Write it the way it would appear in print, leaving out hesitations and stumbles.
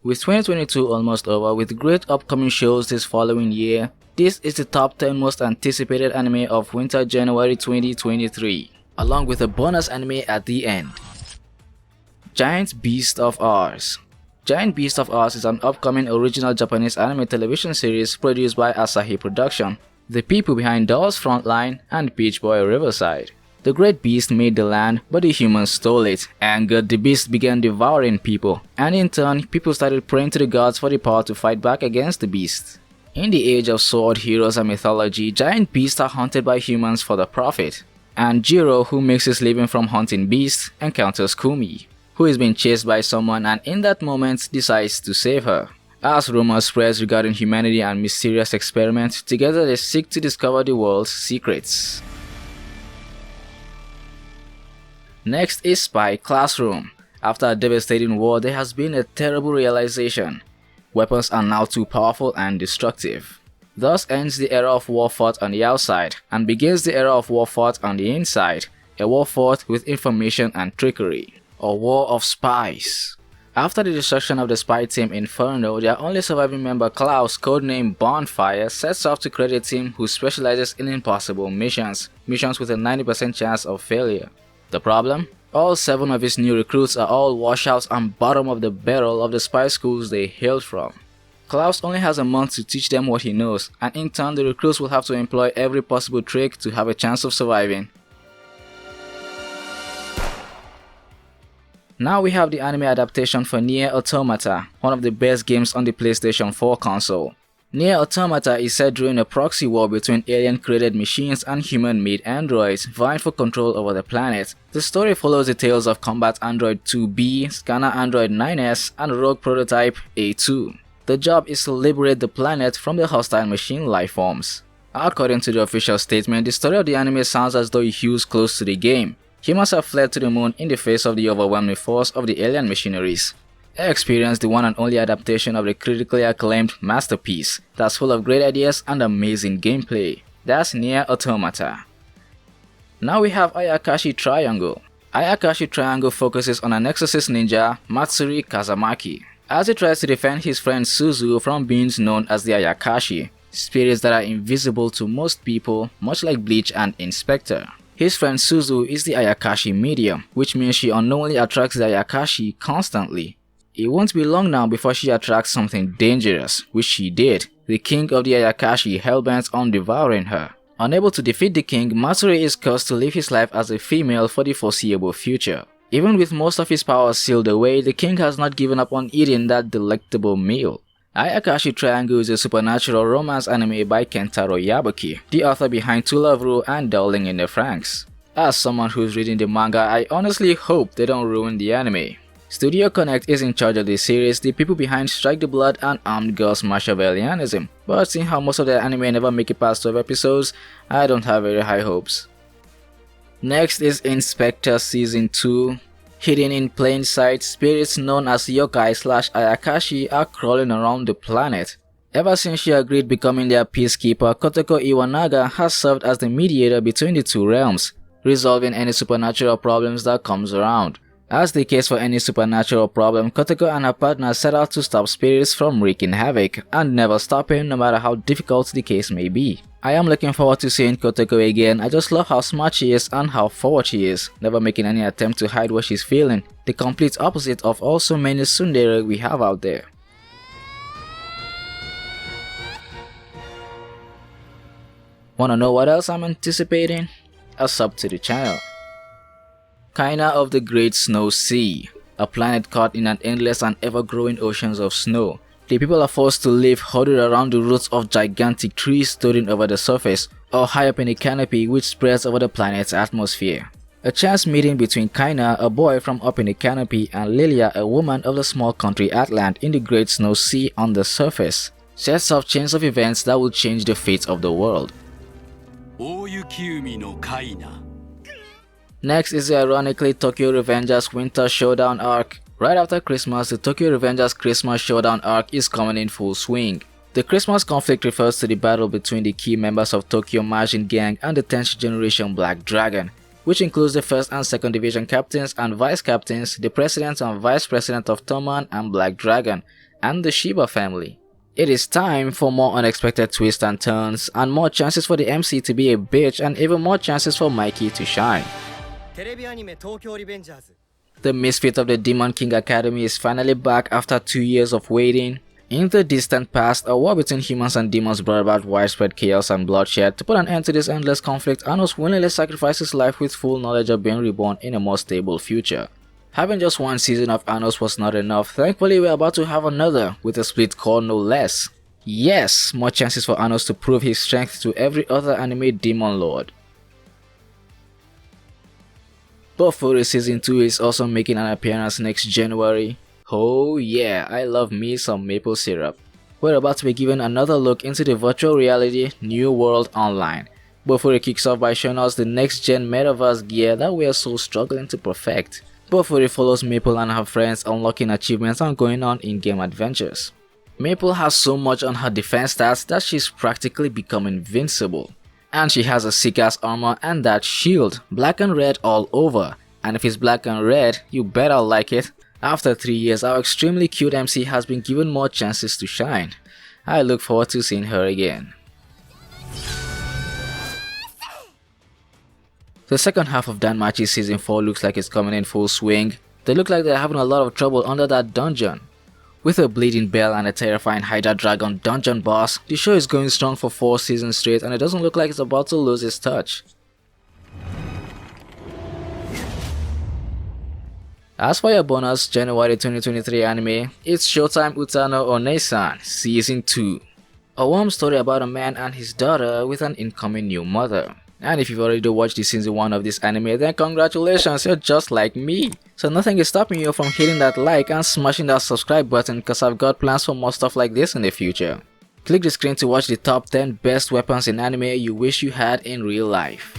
With 2022 almost over, with great upcoming shows this following year, this is the top 10 most anticipated anime of winter January 2023, along with a bonus anime at the end. Giant Beast of Ours. Giant Beast of Ours is an upcoming original Japanese anime television series produced by Asahi Production, the people behind Dolls Frontline and Beach Boy Riverside. The great beast made the land, but the humans stole it. Angered, the beast began devouring people, and in turn, people started praying to the gods for the power to fight back against the beast. In the age of sword, heroes, and mythology, giant beasts are hunted by humans for the profit. And Jiro, who makes his living from hunting beasts, encounters Kumi, who is being chased by someone and in that moment decides to save her. As rumors spread regarding humanity and mysterious experiments, together they seek to discover the world's secrets. Next is Spy Classroom. After a devastating war, there has been a terrible realization. Weapons are now too powerful and destructive. Thus ends the era of war fought on the outside, and begins the era of war fought on the inside, a war fought with information and trickery, a war of spies. After the destruction of the spy team Inferno, their only surviving member Klaus, codenamed Bonfire, sets off to create a team who specializes in impossible missions with a 90% chance of failure. The problem? All 7 of his new recruits are all washouts and bottom of the barrel of the spy schools they hailed from. Klaus only has a month to teach them what he knows, and in turn the recruits will have to employ every possible trick to have a chance of surviving. Now we have the anime adaptation for Nier Automata, one of the best games on the PlayStation 4 console. Nier Automata is set during a proxy war between alien-created machines and human-made androids vying for control over the planet. The story follows the tales of Combat Android 2B, Scanner Android 9S, and Rogue Prototype A2. The job is to liberate the planet from the hostile machine lifeforms. According to the official statement, the story of the anime sounds as though it hews close to the game. Humans have fled to the moon in the face of the overwhelming force of the alien machineries. Experience the one and only adaptation of the critically acclaimed masterpiece that's full of great ideas and amazing gameplay. That's Nier Automata. Now we have Ayakashi Triangle. Ayakashi Triangle focuses on an exorcist ninja, Matsuri Kazamaki, as he tries to defend his friend Suzu from beings known as the Ayakashi, spirits that are invisible to most people, much like Bleach and Inspector. His friend Suzu is the Ayakashi medium, which means she unknowingly attracts the Ayakashi constantly. It won't be long now before she attracts something dangerous, which she did, the king of the Ayakashi hellbent on devouring her. Unable to defeat the king, Matsuri is cursed to live his life as a female for the foreseeable future. Even with most of his powers sealed away, the king has not given up on eating that delectable meal. Ayakashi Triangle is a supernatural romance anime by Kentaro Yabuki, the author behind To Love Ru and Darling in the Franxx. As someone who's reading the manga, I honestly hope they don't ruin the anime. Studio Connect is in charge of this series, the people behind Strike the Blood and Armed Girls Machiavellianism, but seeing how most of the anime never make it past 12 episodes, I don't have very high hopes. Next is Inspector Season 2. Hidden in plain sight, spirits known as yokai/Ayakashi are crawling around the planet. Ever since she agreed becoming their peacekeeper, Kotoko Iwanaga has served as the mediator between the two realms, resolving any supernatural problems that comes around. As the case for any supernatural problem, Kotoko and her partner set out to stop spirits from wreaking havoc, and never stopping no matter how difficult the case may be. I am looking forward to seeing Kotoko again. I just love how smart she is and how forward she is, never making any attempt to hide what she's feeling, the complete opposite of all so many tsundere we have out there. Wanna know what else I'm anticipating? A sub to the channel. Kaina of the Great Snow Sea, a planet caught in an endless and ever-growing oceans of snow. The people are forced to live huddled around the roots of gigantic trees storing over the surface, or high up in a canopy which spreads over the planet's atmosphere. A chance meeting between Kaina, a boy from up in the canopy, and Lilia, a woman of the small country Atlant in the Great Snow Sea on the surface, sets off chains of events that will change the fate of the world. Next is the ironically Tokyo Revengers Winter Showdown arc. Right after Christmas, the Tokyo Revengers Christmas Showdown arc is coming in full swing. The Christmas conflict refers to the battle between the key members of Tokyo Majin Gang and the 10th generation Black Dragon, which includes the 1st and 2nd Division captains and vice captains, the president and vice president of Toman and Black Dragon, and the Shiba family. It is time for more unexpected twists and turns, and more chances for the MC to be a bitch, and even more chances for Mikey to shine. The misfit of the Demon King Academy is finally back after 2 years of waiting. In the distant past, a war between humans and demons brought about widespread chaos and bloodshed. To put an end to this endless conflict, Anos willingly sacrificed his life with full knowledge of being reborn in a more stable future. Having just one season of Anos was not enough. Thankfully, we're about to have another, with a split core no less. Yes, more chances for Anos to prove his strength to every other anime demon lord. Bofuri Season 2 is also making an appearance next January. Oh yeah, I love me some maple syrup. We're about to be given another look into the virtual reality New World Online. Bofuri kicks off by showing us the next gen metaverse gear that we are so struggling to perfect. Bofuri follows Maple and her friends unlocking achievements and going on in-game adventures. Maple has so much on her defense stats that she's practically become invincible. And she has a sick-ass armor and that shield, black and red all over. And if it's black and red, you better like it. After 3 years, our extremely cute MC has been given more chances to shine. I look forward to seeing her again. The second half of Danmachi Season 4 looks like it's coming in full swing. They look like they're having a lot of trouble under that dungeon. With a bleeding bell and a terrifying Hydra Dragon dungeon boss, the show is going strong for 4 seasons straight and it doesn't look like it's about to lose its touch. As for your bonus January 2023 anime, it's Showtime Utano Onesan Season 2. A warm story about a man and his daughter with an incoming new mother. And if you've already watched the season 1 of this anime, then congratulations, you're just like me. So nothing is stopping you from hitting that like and smashing that subscribe button, because I've got plans for more stuff like this in the future. Click the screen to watch the top 10 best weapons in anime you wish you had in real life.